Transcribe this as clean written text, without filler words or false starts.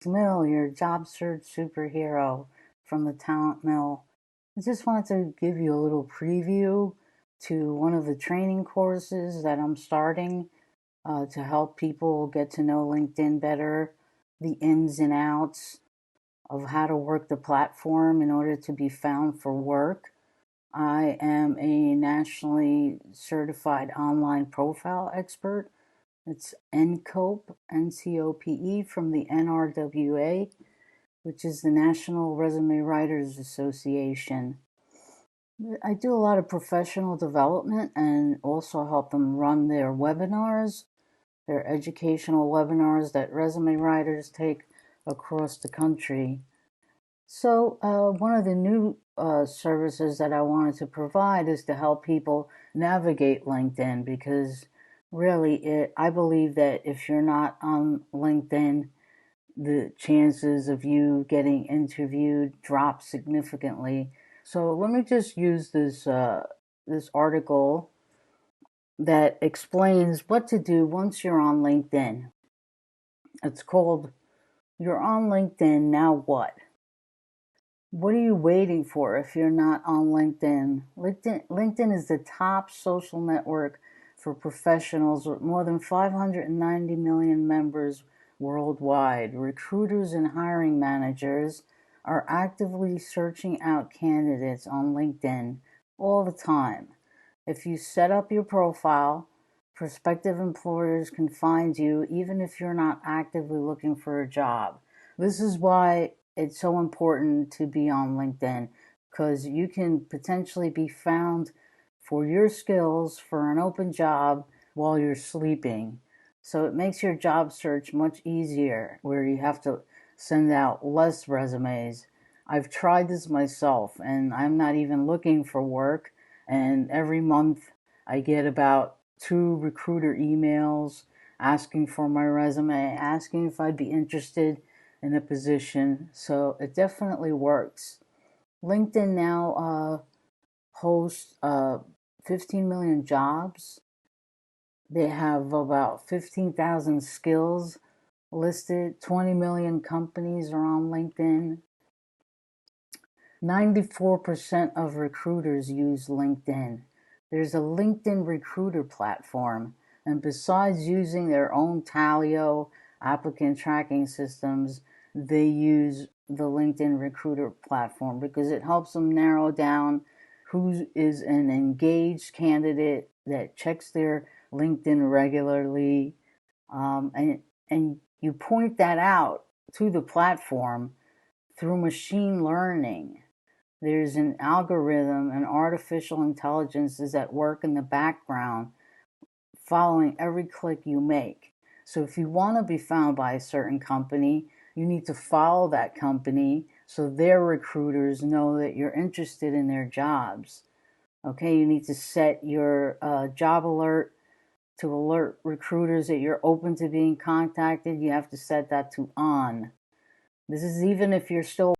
Mill, your job search superhero from the Talent Mill. I just wanted to give you a little preview to one of the training courses that I'm starting to help people get to know LinkedIn better, the ins and outs of how to work the platform in order to be found for work. I am a nationally certified online profile expert. It's NCOPE, NCOPE from the NRWA, which is the National Resume Writers Association. I do a lot of professional development and also help them run their webinars, their educational webinars that resume writers take across the country. So one of the new services that I wanted to provide is to help people navigate LinkedIn, because really I believe that if you're not on LinkedIn, the chances of you getting interviewed drop significantly. So let me just use this article that explains what to do once you're on LinkedIn. It's called "You're on LinkedIn, Now What?" What are you waiting for if you're not on LinkedIn? LinkedIn is the top social network for professionals with more than 590 million members worldwide. Recruiters and hiring managers are actively searching out candidates on LinkedIn all the time. If you set up your profile, prospective employers can find you even if you're not actively looking for a job. This is why it's so important to be on LinkedIn, because you can potentially be found for your skills for an open job while you're sleeping. So it makes your job search much easier, where you have to send out less resumes. I've tried this myself, and I'm not even looking for work. And every month I get about 2 recruiter emails asking for my resume, asking if I'd be interested in a position. So it definitely works. LinkedIn now hosts 15 million jobs. They have about 15,000 skills listed. 20 million companies are on LinkedIn. 94% of recruiters use LinkedIn. There's a LinkedIn recruiter platform, and besides using their own Taleo applicant tracking systems, they use the LinkedIn recruiter platform because it helps them narrow down who is an engaged candidate that checks their LinkedIn regularly. And you point that out to the platform through machine learning. There's an algorithm, and artificial intelligence is at work in the background, following every click you make. So if you want to be found by a certain company, you need to follow that company so their recruiters know that you're interested in their jobs. Okay, you need to set your job alert to alert recruiters that you're open to being contacted. You have to set that to on. This is even if you're still